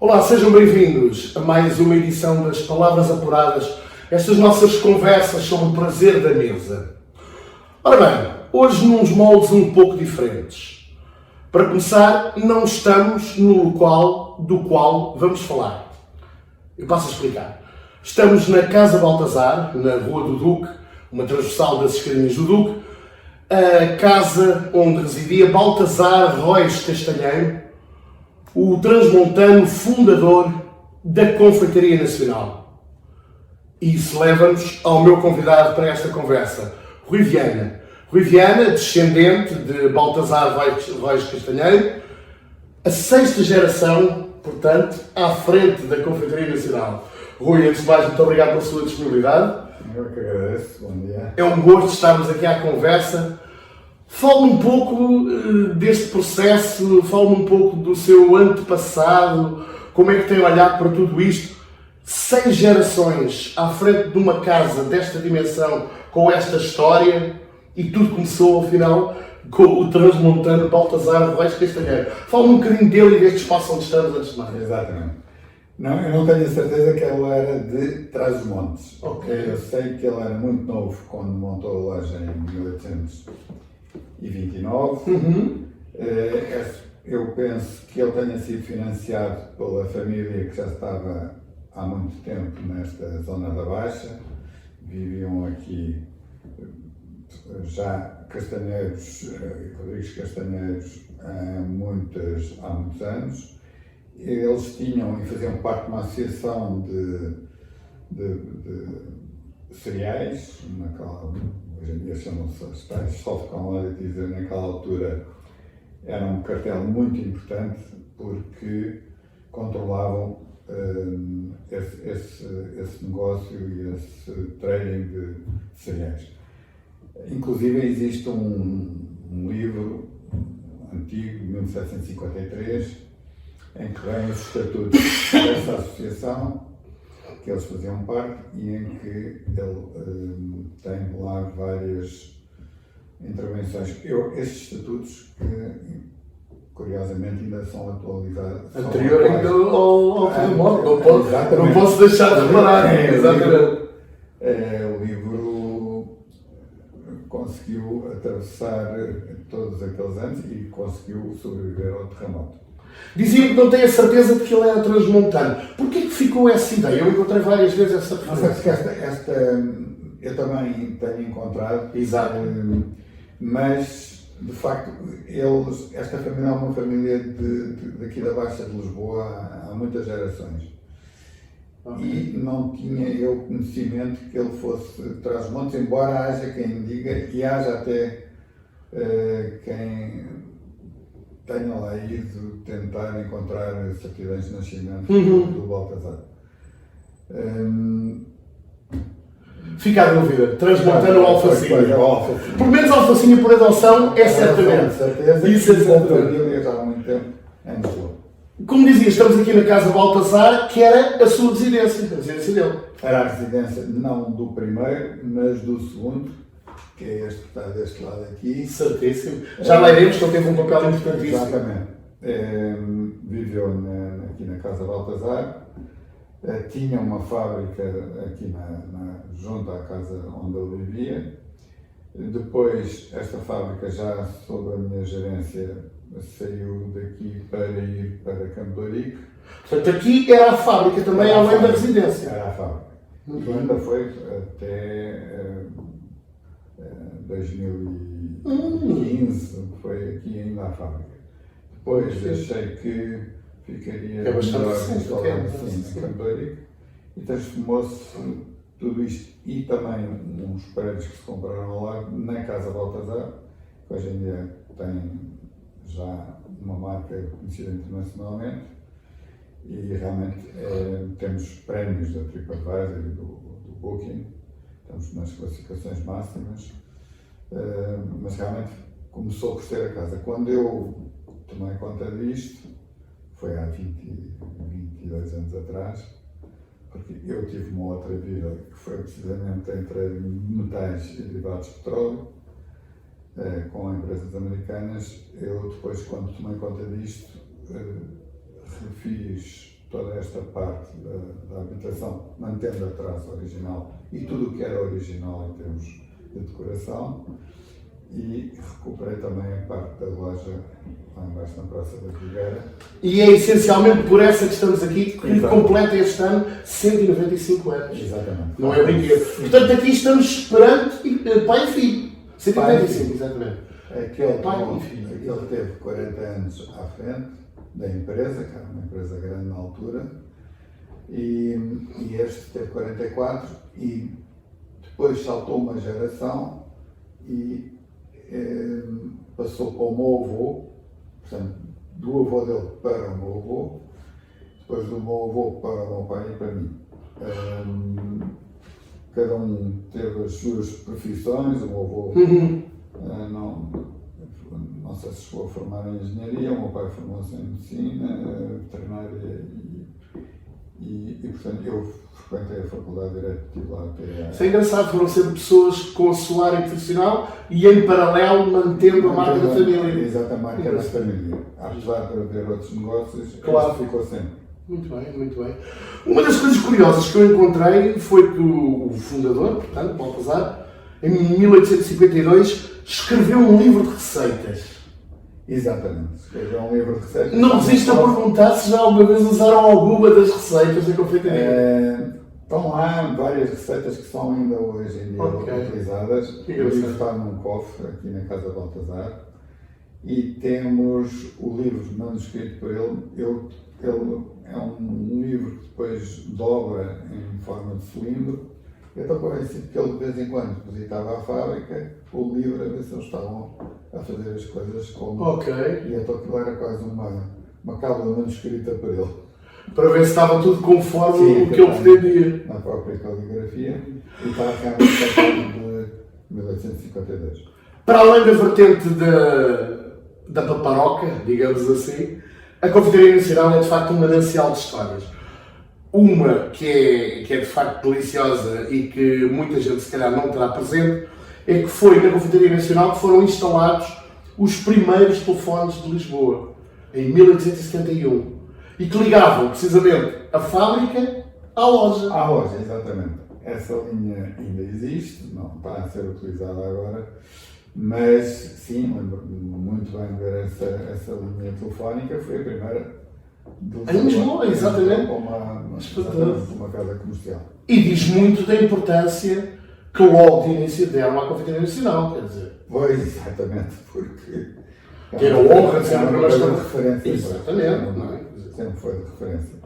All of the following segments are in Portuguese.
Olá, sejam bem-vindos a mais uma edição das Palavras Apuradas, estas nossas conversas sobre o prazer da mesa. Ora bem, hoje nos moldes um pouco diferentes. Para começar, não estamos no local do qual vamos falar. Eu passo a explicar. Estamos na Casa Baltazar, na Rua do Duque, uma transversal das Escadinhas do Duque, a casa onde residia Baltazar Rois Castanheiro, o transmontano fundador da Confeitaria Nacional. E isso leva-nos ao meu convidado para esta conversa, Rui Viana. Rui Viana, descendente de Baltazar Rois Castanheiro, a sexta geração, portanto, à frente da Confeitaria Nacional. Rui, antes de mais, muito obrigado pela sua disponibilidade. Eu que agradeço, bom dia. É um gosto estarmos aqui à conversa. Fale-me um pouco deste processo, fale-me um pouco do seu antepassado, como é que tem olhado para tudo isto. 6 gerações à frente de uma casa desta dimensão, com esta história, e tudo começou, afinal, com o transmontano Baltazar Rois Castanheiro. Fale-me um bocadinho dele e deste espaço onde estamos, antes de mais. Exatamente. Não, eu não tenho a certeza que ele era de Trás-os-Montes. Ok. Eu sei que ele era muito novo quando montou a loja em 1829. Eu penso que ele tenha sido financiado pela família que já estava há muito tempo nesta zona da Baixa. Viviam aqui já Castanheiros, Rodrigues Castanheiros, há muitos anos. Eles tinham e faziam parte de uma associação de cereais, hoje em dia chamam-se as tais soft commodities, naquela altura era um cartel muito importante porque controlavam esse negócio e esse trading de cereais. Inclusive existe um livro antigo, de 1753, em que vêm os estatutos dessa associação, que eles faziam parte, e em que ele tem lá várias intervenções. Estes estatutos, que curiosamente ainda são atualizados. Anterior ainda ao terremoto, não posso deixar de reparar. Exatamente. O livro conseguiu atravessar todos aqueles anos e conseguiu sobreviver ao terremoto. Dizia que não tem a certeza de que ele era transmontano. Porquê que ficou essa ideia? Eu encontrei várias vezes essa referência. Esta eu também tenho encontrado. Exato. Mas, de facto, esta família é uma família daqui da Baixa de Lisboa há muitas gerações. Okay. E não tinha eu conhecimento que ele fosse Trás-os-Montes, embora haja quem diga, e haja até quem tenha lá ido tentar encontrar certidões de nascimento do Baltazar. Fica a dúvida, transmontano ou alfacinha? Pelo menos alfacinha por adoção é certamente. Certeza. Isso é certamente. Eu já há muito tempo em Lisboa. Como dizia, estamos aqui na Casa Baltazar, que era a sua residência, a residência dele. Era a residência não do primeiro, mas do segundo, que é este que está deste lado aqui. Certíssimo. Já lá iremos, que ele teve um papel importantíssimo. Exatamente. Viveu aqui na Casa Baltazar. Tinha uma fábrica aqui junto à casa onde ele vivia. Depois, esta fábrica, já sob a minha gerência, saiu daqui para ir para Campo de Ourique. Portanto, aqui era a fábrica também, além da residência. Era a fábrica. E ainda foi até 2015, foi aqui ainda a fábrica. Depois achei que ficaria melhor instalado assim em Campo de Ourique e transformou-se tudo isto e também uns prédios que se compraram ao lado na Casa Baltazar, que hoje em dia tem já uma marca conhecida internacionalmente e realmente temos prémios da TripAdvisor e do Booking, estamos nas classificações máximas, mas realmente começou por ser a casa. Quando eu tomei conta disto, foi há 22 anos atrás, porque eu tive uma outra vida que foi precisamente entre metais e derivados de petróleo, com empresas americanas. Eu depois, quando tomei conta disto, refiz toda esta parte da habitação, mantendo a traça original e tudo o que era original em termos de decoração. E recuperei também a parte da loja lá embaixo na Praça da Figueira. E é essencialmente por essa que estamos aqui, que Exato. completa este ano 195 anos. Exatamente. Não é brinquedo. Portanto, aqui estamos perante pai e filho. 195, exatamente. Aquele teve 40 anos à frente da empresa, que era uma empresa grande na altura, e este teve 44, e depois saltou uma geração e passou para o meu avô, portanto, do avô dele para o meu avô, depois do meu avô para o meu pai e para mim. Cada um teve as suas profissões. O meu avô não sei se chegou a formar em engenharia, o meu pai formou-se em medicina, veterinária e portanto eu frequentei a faculdade de Direito, estive lá até... Isso é engraçado, foram sempre pessoas com a sua área profissional e em paralelo mantendo a marca da família. Exato, a marca da família. Apesar de haver outros negócios, claro, ficou sempre. Muito bem, muito bem. Uma das coisas curiosas que eu encontrei foi que o fundador, portanto, Baltazar, em 1852, escreveu um livro de receitas. Exatamente, escreveu um livro de receitas. Não resisto a perguntar se já alguma vez usaram alguma das receitas da confeitaria. Estão lá várias receitas que são ainda hoje em dia utilizadas. O livro está num cofre aqui na Casa Baltazar e temos o livro manuscrito por ele. Ele é um livro que depois dobra em forma de cilindro. Eu estou convencido que ele de vez em quando visitava a fábrica, o livro, a ver se eles estavam a fazer as coisas como... E então aquilo era quase uma cábula manuscrita para ele. Para ver se estava tudo conforme o que ele pretendia. Na própria caligrafia, e está realmente tratado de 1852. Para além da vertente da paparoca, digamos assim, a Confeitaria Nacional é de facto um manancial de histórias. Uma que é de facto deliciosa e que muita gente se calhar não terá presente, é que foi na Confeitaria Nacional que foram instalados os primeiros telefones de Lisboa, em 1871, e que ligavam precisamente a fábrica à loja. À loja, exatamente. Essa linha ainda existe, não está a ser utilizada agora, mas sim, lembro-me muito bem de ver essa linha telefónica, foi a primeira em Lisboa, exatamente. Uma casa comercial. E diz muito da importância que logo de início deram à Confeitaria Nacional, quer dizer. Pois, exatamente, porque... Era honra sempre uma de referência. Exatamente, não é? Sempre foi de referência.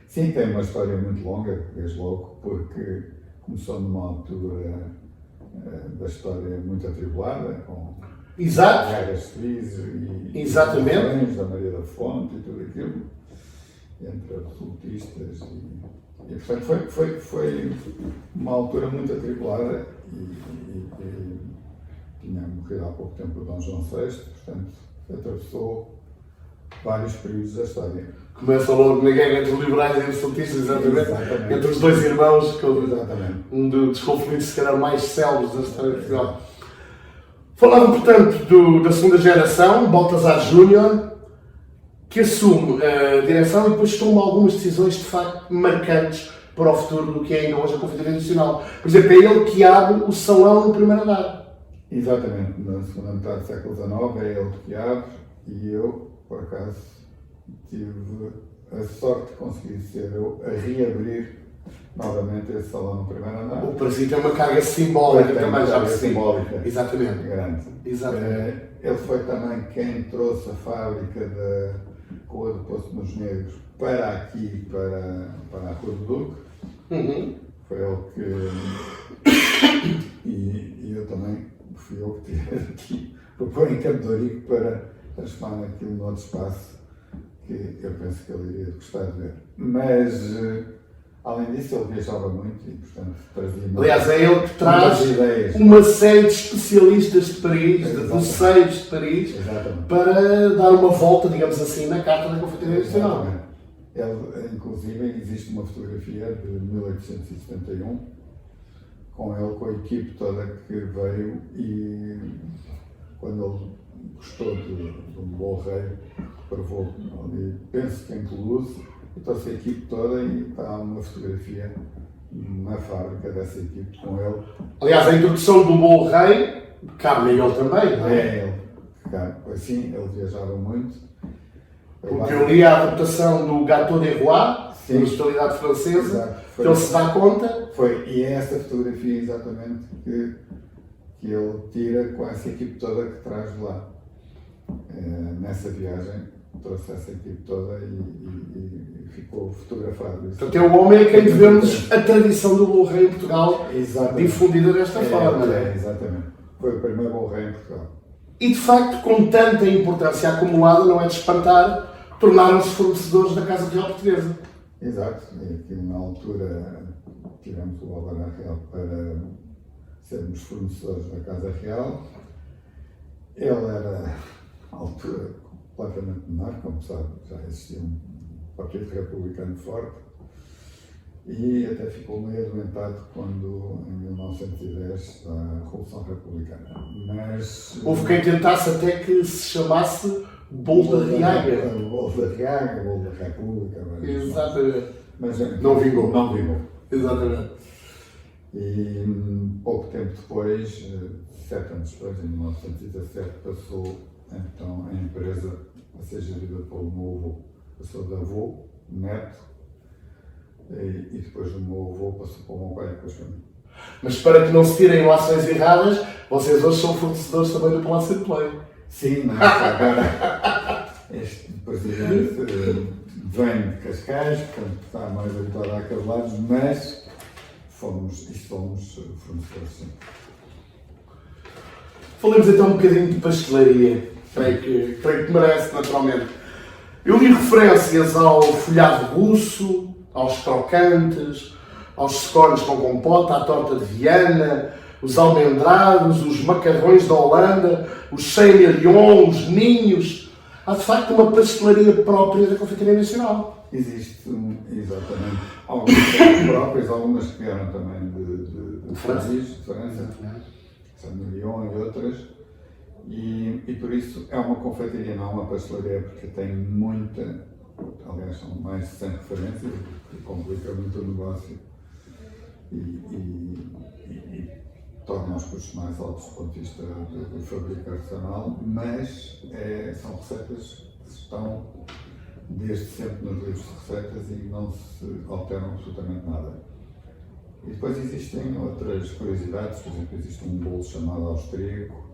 Sim, tem uma história muito longa, desde logo, porque começou numa altura da história muito atribulada, com guerras civis e exatamente da Maria da Fonte e tudo aquilo, entre absolutistas e portanto foi uma altura muito atribulada e tinha morrido há pouco tempo o Dom João VI, portanto atravessou vários períodos da história. Começa logo na guerra entre os liberais e os absolutistas, exatamente. Entre os dois irmãos, um dos conflitos se calhar mais célebres da história de Portugal. Falando, portanto, da segunda geração, Baltazar Júnior, que assume a direção e depois toma algumas decisões de facto marcantes para o futuro do que é ainda hoje a Confeitaria Nacional. Por exemplo, é ele que abre o salão no primeiro andar. Exatamente, na segunda metade do século XIX é ele que abre e eu, por acaso, tive a sorte de conseguir ser eu a reabrir novamente esse salão no primeiro andar. O princípio é uma carga simbólica também, já percebi. Simbólica. Exatamente. Grande. Exatamente. Ele foi também quem trouxe a fábrica da Rua do Poço dos Negros para aqui, para a Rua do Duque. Foi ele que... E eu também fui eu que tive aqui para pôr em Campo de Ourique para transformar aquilo num outro espaço que eu penso que ele iria gostar de ver. Mas, além disso, ele viajava muito e, portanto, trazia... Aliás, é ele que traz uma série de especialistas de Paris, de doceiros de Paris, para dar uma volta, digamos assim, na carta da Confeitaria Nacional. Ele, inclusive, existe uma fotografia de 1871, com ele, com a equipe toda que veio e quando ele gostou de um bom rei, provou ali, penso que em Toulouse, e trouxe a equipe toda e está uma fotografia na fábrica dessa equipe com ele. Aliás, a introdução do bolo rei cabe a ele também, não é? É ele. Assim, ele viajava muito. Porque eu li a adaptação do Gâteau des Rois, Sim. na especialidade francesa, Exato. que ele se dá conta. E é essa fotografia exatamente que ele tira com essa equipe toda que traz de lá. Nessa viagem trouxe essa equipe toda e ficou fotografado. Portanto, é o homem a quem devemos a tradição do bolo rei em Portugal, Exatamente. difundida desta forma. Exatamente. Foi o primeiro bolo rei em Portugal. E de facto, com tanta importância acumulada, não é de espantar, tornaram-se fornecedores da Casa Real Portuguesa. Exato. E aquilo na altura tivemos o Alvará Real para sermos fornecedores da Casa Real. Ele era, à altura, completamente menor, como sabe, já existia um partido republicano forte e até ficou meio adoentado quando, em 1910, a Revolução Republicana. Mas Houve quem tentasse até que se chamasse Bolo da Riaga. Bolo da Riaga, Bolo da República. Exatamente. Mas Não vingou. Não vingou. Exatamente. E pouco tempo depois, 7 anos depois, em 1917, passou então a empresa a ser gerida pelo meu avô. Passou de avô, neto, e depois o meu avô passou para o meu pai e depois para mim. Mas para que não se tirem lações erradas, vocês hoje são fornecedores também do Palácio de Play. Sim, mas agora este presidente vem de Cascais, portanto está mais habituado àqueles lados, mas fomos fornecedores, sim. Falemos então um bocadinho de pastelaria, creio que merece, naturalmente. Eu li referências ao folhado russo, aos crocantes, aos scones com compota, à torta de Viana, os almendrados, os macarrões da Holanda, os Saint-Élion, os ninhos. Há de facto uma pastelaria própria da confeitaria nacional. Existe, exatamente, algumas próprias, algumas que vieram também de França, de França, Saint-Élion e outras. E por isso é uma confeitaria, não uma pastelaria, porque tem muita, aliás são mais de 100 referências, que complica muito o negócio e torna os custos mais altos do ponto de vista do fabrico artesanal, mas são receitas que estão desde sempre nos livros de receitas e não se alteram absolutamente nada. E depois existem outras curiosidades, por exemplo, existe um bolo chamado austríaco,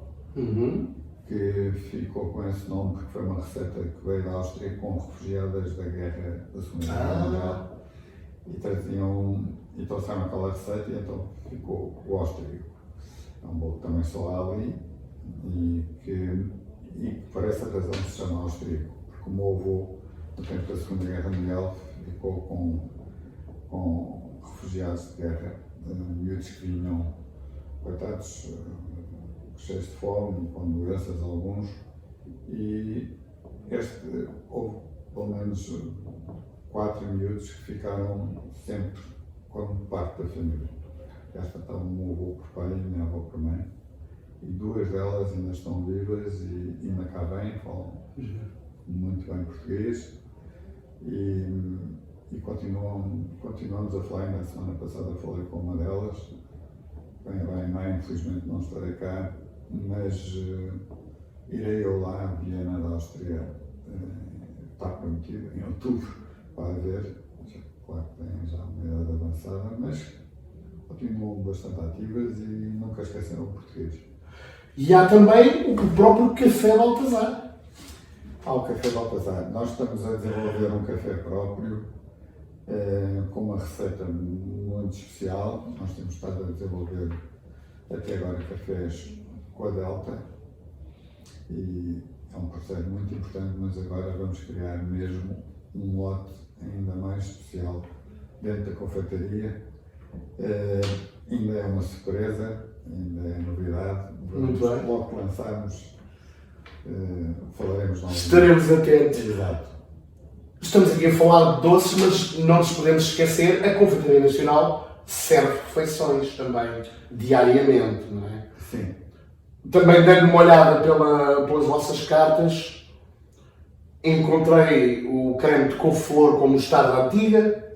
que ficou com esse nome porque foi uma receita que veio da Áustria com refugiadas da guerra da Segunda Guerra Mundial e trouxeram aquela receita e então ficou o austríaco. É um bolo que também só há ali e por essa razão se chama austríaco, porque o meu avô, no tempo da Segunda Guerra Mundial, ficou com refugiados de guerra, miúdos que vinham, coitados, cheios de fome, com doenças alguns, e houve pelo menos 4 miúdos que ficaram sempre como parte da família. Esta está o meu avô por pai e a minha avó por mãe, e 2 delas ainda estão vivas e ainda cá bem, falam muito bem português, e continuamos a falar. Na semana passada falei com uma delas, bem, mãe, infelizmente não estarei cá, mas irei eu lá a Viena da Áustria, está prometido em outubro, para ver, claro que têm já uma idade avançada, mas continuam bastante ativas e nunca esqueceram o português. E há também o próprio Café Baltazar. Há o Café Baltazar. Nós estamos a desenvolver um café próprio, com uma receita muito especial. Nós temos estado a desenvolver até agora cafés com a Delta e é um processo muito importante, mas agora vamos criar mesmo um lote ainda mais especial dentro da confeitaria. Ainda é uma surpresa, ainda é novidade. Muito bem. Logo que lançarmos, falaremos novamente. Estaremos atentos. Exato. Estamos aqui a falar de doces, mas não nos podemos esquecer, a Confeitaria Nacional serve refeições também, diariamente, não é? Sim. Também dando uma olhada pelas vossas cartas, encontrei o creme de couve-flor com mostarda antiga,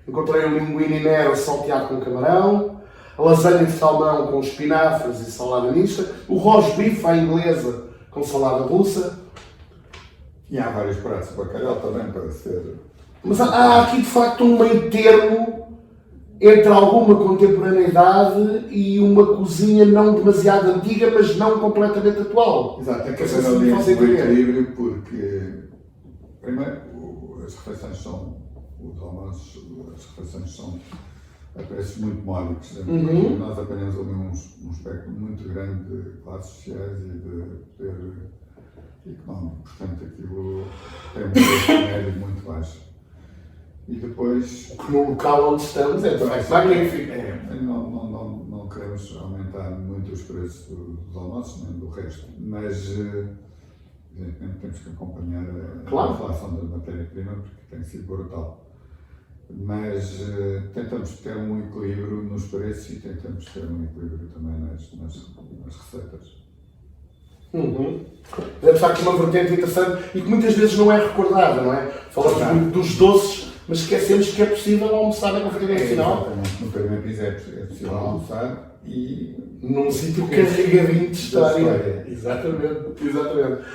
encontrei o linguine nera salteado com camarão, a lasanha de salmão com espinafres e salada mista, o roast beef à inglesa com salada russa. E há vários pratos de bacalhau também para ser... Mas há aqui de facto um meio termo entre alguma contemporaneidade e uma cozinha não demasiado antiga, mas não completamente atual. Exato, tem que Não sei haver se ali me um faço entender. equilíbrio, porque primeiro as refeições são, os almoços, as refeições são a preços muito módicos. Nós apanhamos ali um espectro muito grande de classes sociais e de poder económico, portanto aquilo tem um preço médio muito baixo. E depois... O que no local onde estamos é de facto magnífico. Não queremos aumentar muito os preços dos almoços, nem do resto, mas evidentemente temos que acompanhar a inflação da matéria-prima, porque tem sido brutal. Mas tentamos ter um equilíbrio nos preços e tentamos ter um equilíbrio também nas receitas. É de facto uma vertente interessante e que muitas vezes não é recordada, não é? Falamos muito dos doces, mas esquecemos que é possível almoçar na confraria final. Exatamente, no primeiro piso é possível almoçar e... Num sítio carregadinho de história. Exatamente.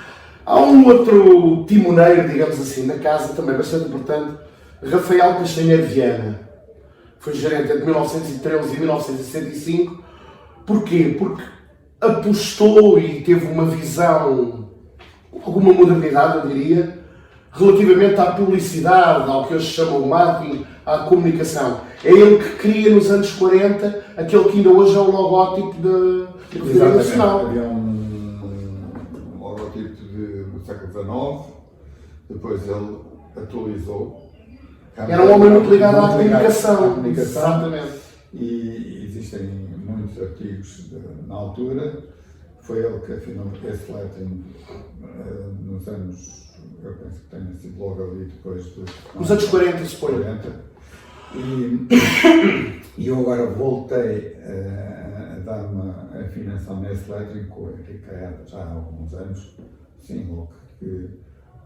Há um outro timoneiro, digamos assim, na casa, também bastante importante, Rafael Castanheiro Viana. Foi gerente entre 1913 e 1965. Porquê? Porque apostou e teve uma visão, alguma modernidade, eu diria, relativamente à publicidade, ao que hoje se chama o marketing, à comunicação. É ele que cria nos anos 40 aquele que ainda hoje é o logótipo da Confraria Nacional. Havia um logotipo do século XIX, depois ele atualizou. Era um homem muito ligado à comunicação. Exatamente. E existem muitos artigos na altura. Foi ele que afinou esse lettering nos anos, eu penso que tenha sido logo ali depois de... Nos anos 40, suponho. E eu agora voltei a dar uma afinação nesse lettering com o Henrique Caiada já há alguns anos, sim, logo que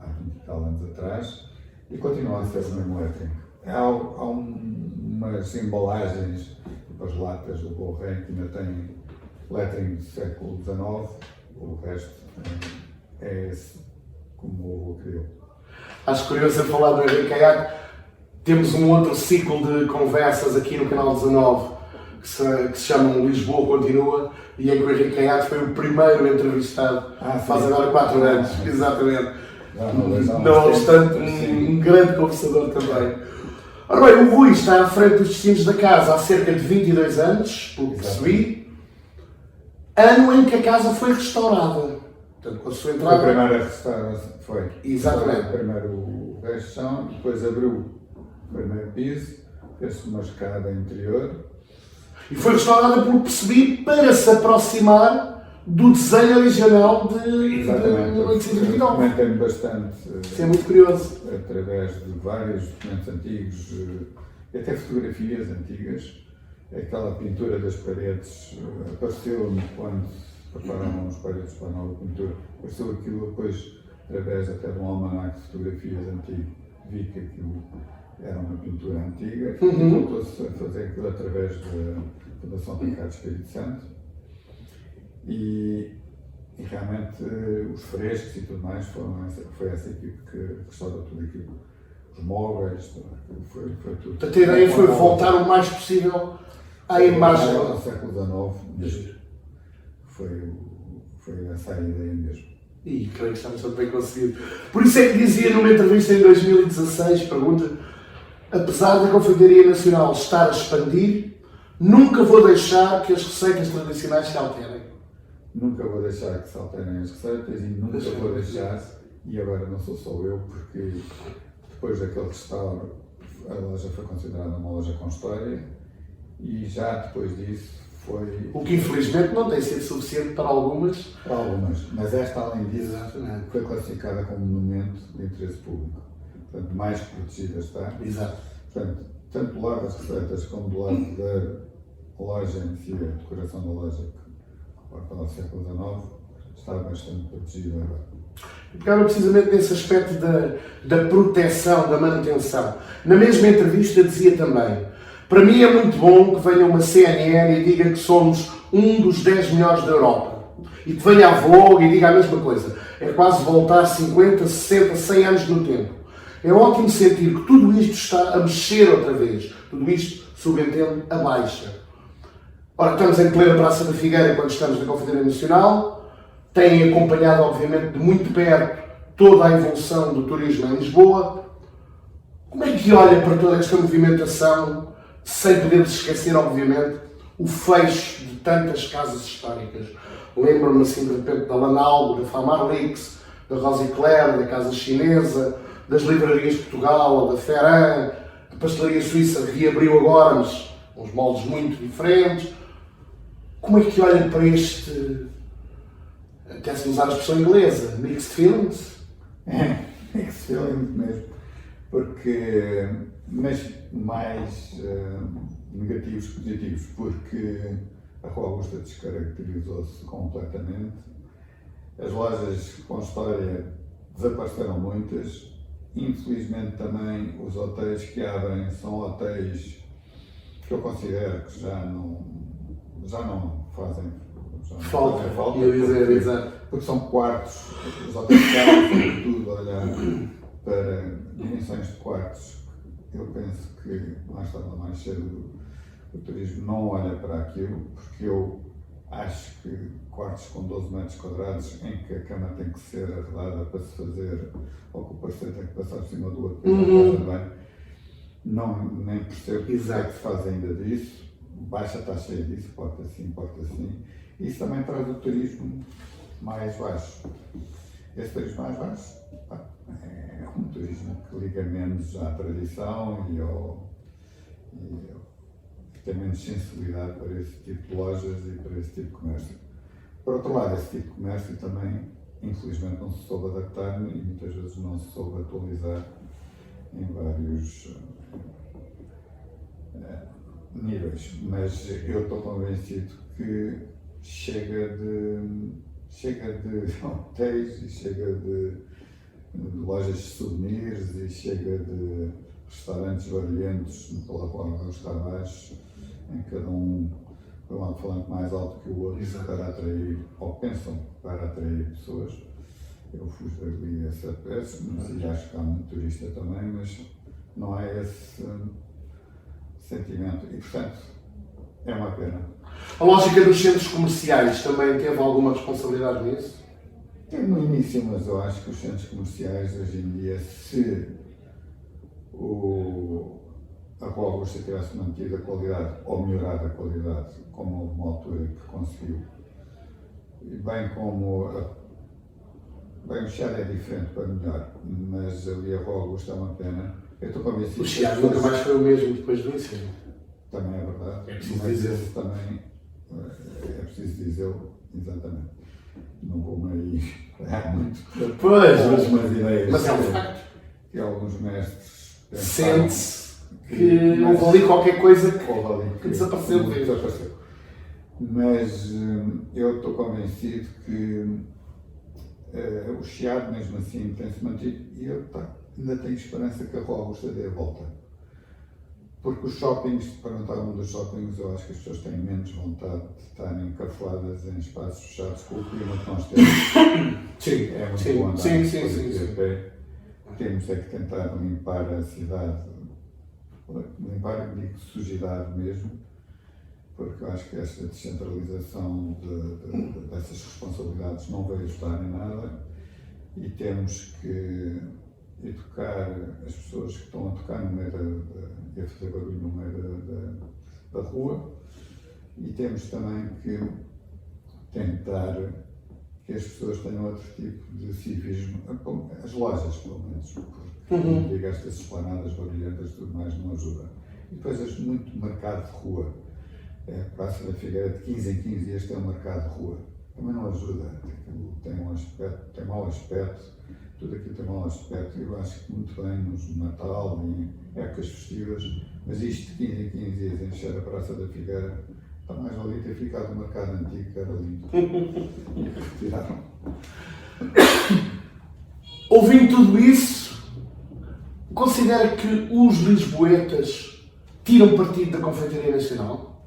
há 20 e tal anos atrás, e continua a ser o mesmo lettering. Há umas embalagens, tipo as latas do Borré, que ainda têm lettering do século XIX, o resto é esse como o criou. Acho curioso a falar do Henrique Caiado. Temos um outro ciclo de conversas aqui no canal 19 que se chama Lisboa Continua e em que o Henrique Caiado foi o primeiro entrevistado, faz agora 4 anos, exatamente. Não obstante, um grande conversador também. Ora bem, o Rui está à frente dos destinos da casa há cerca de 22 anos, pelo que percebi, ano em que a casa foi restaurada. Portanto, com a sua entrada... A primeira restauração foi. Exatamente. Primeiro o resto de chão, depois abriu o primeiro piso, fez-se uma escada interior. E foi restaurada, pelo que percebi, para se aproximar do desenho original de 1929. Comentei-me bastante. Isso é muito curioso. Através de vários documentos antigos, e até fotografias antigas. Aquela pintura das paredes apareceu-me quando prepararam as paredes para a nova pintura. Apareceu aquilo depois, através até de um almanaque de fotografias antigo. Vi que aquilo era uma pintura antiga e voltou-se a fazer aquilo através da Fundação Ricardo Espírito Santo. E realmente os frescos e tudo mais foi essa equipe que restaurou tudo aquilo. Os móveis, foi tudo. Portanto, a ideia foi voltar o mais possível à imagem. No século XIX, foi essa a ideia mesmo. E creio que está bastante bem conseguido. Por isso é que dizia numa entrevista em 2016, pergunta, apesar da Confraria Nacional estar a expandir, nunca vou deixar que as receitas tradicionais se alterem. Nunca vou deixar que se alterem as receitas e nunca vou deixar, e agora não sou só eu, porque depois daquele restauro a loja foi considerada uma loja com história e já depois disso foi... O que infelizmente não tem sido suficiente para algumas. Para algumas, mas esta além disso foi classificada como monumento de interesse público. Portanto, mais protegida está. Exato. Portanto, tanto do lado das receitas como do lado da loja em si, a decoração da loja, que reporta ao século XIX, está bastante protegida agora. Pegava precisamente nesse aspecto da proteção, da manutenção. Na mesma entrevista dizia também: para mim é muito bom que venha uma CNN e diga que somos um dos 10 melhores da Europa. E que venha a Vogue e diga a mesma coisa. É quase voltar 50, 60, 100 anos no tempo. É ótimo sentir que tudo isto está a mexer outra vez. Tudo isto, subentende, a baixa. Ora, estamos em plena Praça da Figueira quando estamos na Confederação Nacional. Têm acompanhado, obviamente, de muito perto toda a evolução do turismo em Lisboa. Como é que olha para toda esta movimentação, sem poder se esquecer, obviamente, o fecho de tantas casas históricas? Lembro-me, assim, de repente, da Lanaldo, da Famarlix, da Rosicler, da Casa Chinesa, das livrarias de Portugal, da Ferran, a pastelaria suíça reabriu agora, mas uns moldes muito diferentes. Como é que olha para este, até se usar a expressão inglesa, mixed feelings? Mixed feelings mesmo, porque, mas mais negativos que positivos, porque a Rua Augusta descaracterizou-se completamente. As lojas com história desapareceram muitas. Infelizmente também os hotéis que abrem são hotéis que eu considero que já não fazem Falta, porque são quartos. Os hotéis que abrem, sobretudo, olhar para dimensões de quartos. Eu penso que mais tarde ou mais cedo o turismo não olha para aquilo, porque eu acho que quartos com 12 metros quadrados em que a cama tem que ser arredada para se fazer, ou que o parceiro tem que passar por cima do outro também, não, nem percebo que é que se faz ainda disso. Baixa está cheia disso, porta assim. Isso também traz o turismo mais baixo. Esse turismo mais baixo é um turismo que liga menos à tradição e tem menos sensibilidade para esse tipo de lojas e para esse tipo de comércio. Por outro lado, esse tipo de comércio também, infelizmente, não se soube adaptar e muitas vezes não se soube atualizar em vários níveis. Mas eu estou convencido que chega de hotéis e chega de lojas de souvenirs e chega de restaurantes barulhentos pela forma está abaixo, em cada um com um alto-falante mais alto que o outro para atrair, ou pensam para atrair pessoas. Eu fujo dali a essa peça, mas acho que há muito turista também, mas não há esse sentimento e, portanto, é uma pena. A lógica dos centros comerciais também teve alguma responsabilidade nisso? Teve no início, mas eu acho que os centros comerciais hoje em dia, se a Rua Augusta tivesse mantido a qualidade ou melhorado a qualidade, como houve uma altura que conseguiu, bem como bem, o Chiado é diferente para melhor, mas ali a Rua Augusta é uma pena. Eu estou convencido. O Chiado nunca mais foi o mesmo depois do ensino. Também é verdade. É preciso dizer. Também é preciso dizê-lo, exatamente. Não vou-me aí muito. Pois, algumas ideias. Mas é um facto. Que alguns mestres sente-se que houve ali qualquer coisa que desapareceu. Mas eu estou convencido que o Chiado, mesmo assim, tem-se mantido e eu ainda tenho esperança que a Rua Augusta dê a volta. Porque os shoppings, perguntavam dos shoppings, eu acho que as pessoas têm menos vontade de estarem encafuadas em espaços fechados com o clima que nós temos. Sim, é muito bom andar sim. a pé. Temos é que tentar limpar a cidade, limpar, digo, sujidade mesmo, porque eu acho que esta descentralização dessas responsabilidades não vai ajudar em nada e temos que educar as pessoas que estão a tocar no meio e a fazer barulho no meio da rua e temos também que tentar que as pessoas tenham outro tipo de civismo, as lojas pelo menos, porque digo, estas esplanadas barulhentas e tudo mais não ajuda. E depois muito mercado de rua, Praça da Figueira de 15 em 15 dias tem um mercado de rua, também não ajuda, tem um aspecto, tem mau aspecto, tudo aquilo tem mau aspecto, eu acho que muito bem no Natal, em épocas festivas, mas isto de 15 em 15 dias encher a Praça da Figueira, está mais ali ter ficado o mercado antigo, que era lindo. E retiraram. ouvindo tudo isso, considera que os lisboetas tiram partido da Confeitaria Nacional?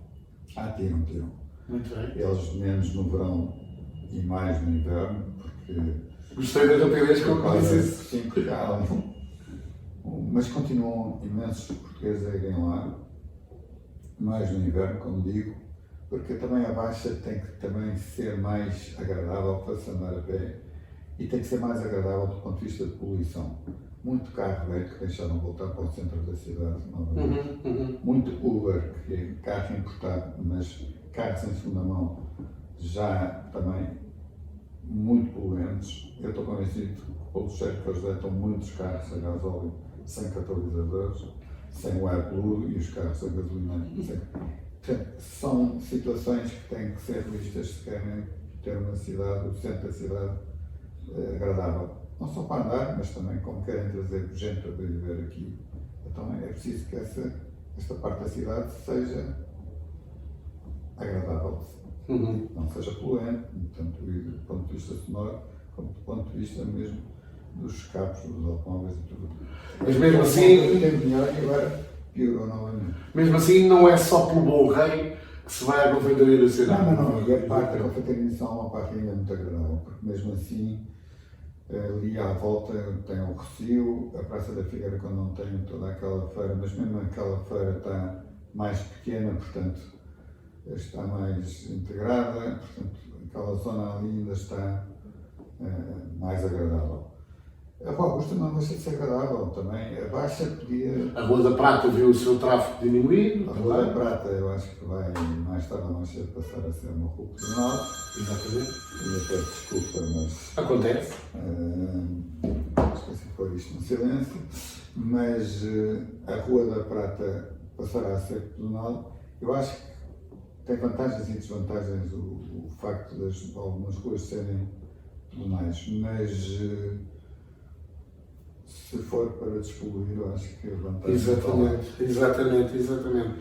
Tiram. Muito bem. Eles menos no verão e mais no inverno, porque... Gostei da rapidez que eu disse isso. Sim, porque há mas continuam imensos portugueses a irem lá, mais no inverno, como digo, porque também a Baixa tem que também ser mais agradável para se andar a pé e tem que ser mais agradável do ponto de vista de poluição. Muito carro velho que deixaram voltar para o centro da cidade novamente. Muito Uber, que é carro importado, mas carros em segunda mão já também muito poluentes. Eu estou convencido que pelo cheiro que eles deitam muitos carros a gasóleo sem catalisadores, sem o AirBlue e os carros a gasolina. Portanto, são situações que têm que ser vistas se querem ter uma cidade, o centro da cidade, agradável. Não só para andar, mas também como querem trazer gente para viver aqui. Então é preciso que esta parte da cidade seja agradável, não seja poluente, tanto do ponto de vista sonoro, como do ponto de vista mesmo dos escapos, dos automóveis e tudo. Mas mesmo assim, tem melhor e agora piorou novamente. Mesmo assim, não é só pelo bom rei que se vai à Confeitaria Nacional. Não. E a parte da Confeitaria Nacional é uma parte ainda muito agradável, porque mesmo assim, ali à volta tem o Rocio, a Praça da Figueira, quando não tem toda aquela feira, mas mesmo aquela feira está mais pequena, portanto, está mais integrada, portanto, aquela zona ali ainda está mais agradável. A Rua Augusta não deixa de ser agradável também. A Baixa podia... A Rua da Prata viu o seu tráfego diminuir. A Rua da Prata eu acho que vai mais tarde ou mais cedo passar a ser uma rua pedonal. Exatamente. E eu peço desculpa, mas... Acontece. Esqueci de pôr isto no silêncio. Mas a Rua da Prata passará a ser pedonal. Eu acho que tem vantagens e desvantagens o facto de algumas ruas serem pedonais, mas... se for para despoluir, eu acho que a vantagem... Exatamente.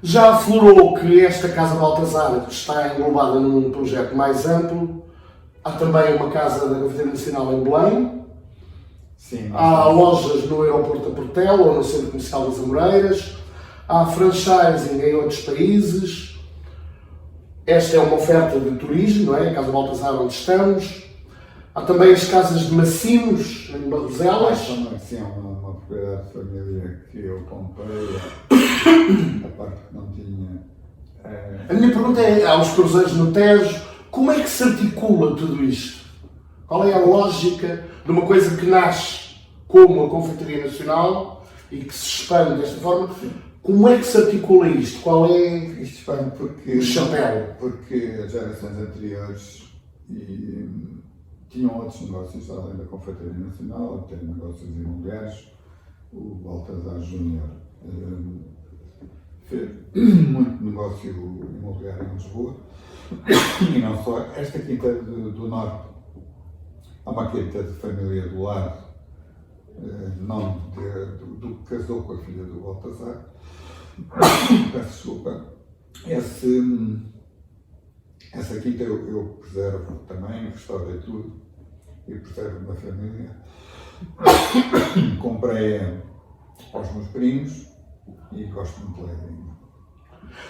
Já aflorou que esta Casa Baltazar está englobada num projeto mais amplo. Há também uma casa da Confeitaria Nacional em Belém. Sim, há lojas no aeroporto da Portela ou no Centro Comercial das Amoreiras. Há franchising em outros países. Esta é uma oferta de turismo, não é? A Casa Baltazar onde estamos. Há também as casas de Macinos, em Barroselas. Sim, é uma propriedade de família que eu comprei, a parte que não tinha. A minha pergunta é, há os cruzeiros no Tejo, como é que se articula tudo isto? Qual é a lógica de uma coisa que nasce como a Confeitaria Nacional e que se expande desta forma? Como é que se articula isto? Qual é isto expande porque, o chapéu? Porque as gerações anteriores tinham outros negócios além da Confeitaria Nacional, tem negócios imobiliários. O Baltazar Júnior fez muito negócio imobiliário em Lisboa e não só. Esta quinta do Norte, há uma quinta de família do lado, nome do que casou com a filha do Baltazar. Peço desculpa. Essa quinta eu preservo também, restaurei tudo e preservo uma família. Comprei aos meus primos e gosto muito dela ainda.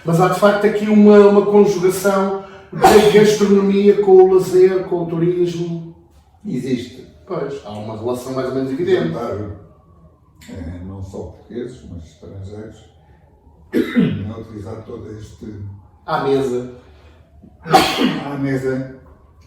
Mas há de facto aqui uma conjugação da gastronomia com o lazer, com o turismo. Existe. Pois, há uma relação mais ou menos evidente. Não só portugueses, mas estrangeiros, a utilizar todo este... À mesa,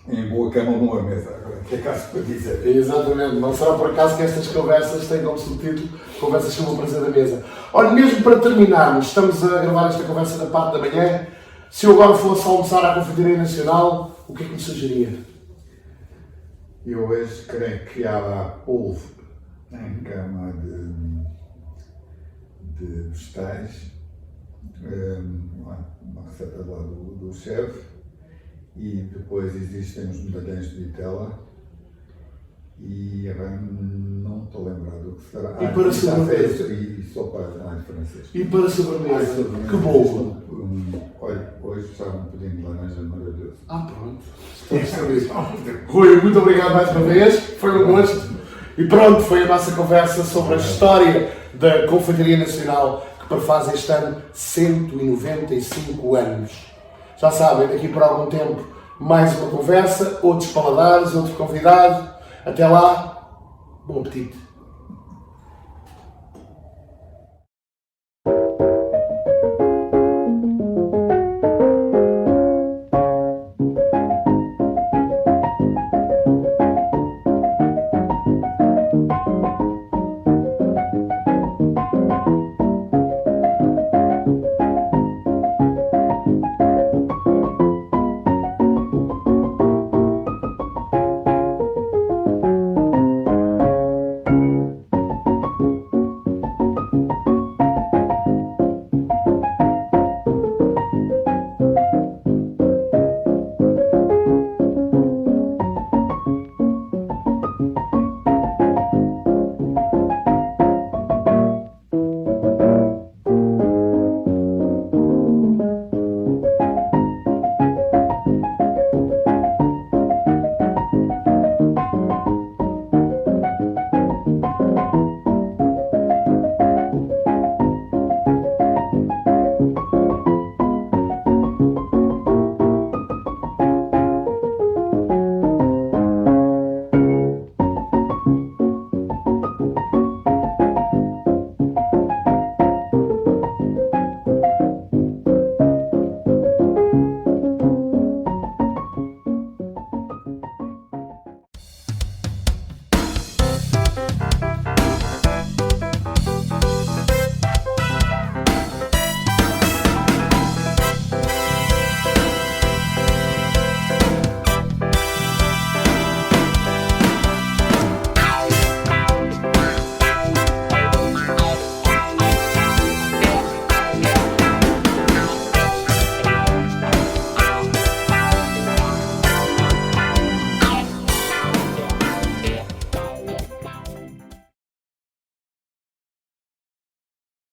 em boa cama ou numa mesa, agora que é caso para dizer. Exatamente, não será por acaso que estas conversas têm como subtítulo Conversas sobre o Prazer da Mesa. Olha, mesmo para terminarmos, estamos a gravar esta conversa da parte da manhã. Se eu agora fosse almoçar à Confeitaria Nacional, o que é que me sugeria? Eu hoje creio que há polvo em cama de vegetais, uma receita lá do chefe, e depois existem os medalhões de vitela, e agora não estou lembrado do que será. E para sobremesa? E sopa de francês. E para sobremesa? Que bom! Olha, hoje estava um pudim de laranja maravilhoso. Pronto. Estou a saber. Rui, muito obrigado mais uma vez. Foi um gosto. E pronto, foi a nossa conversa sobre a história da Confeitaria Nacional, que prefaz este ano 195 anos. Já sabem, daqui por algum tempo, mais uma conversa, outros paladares, outro convidado. Até lá, bom apetite!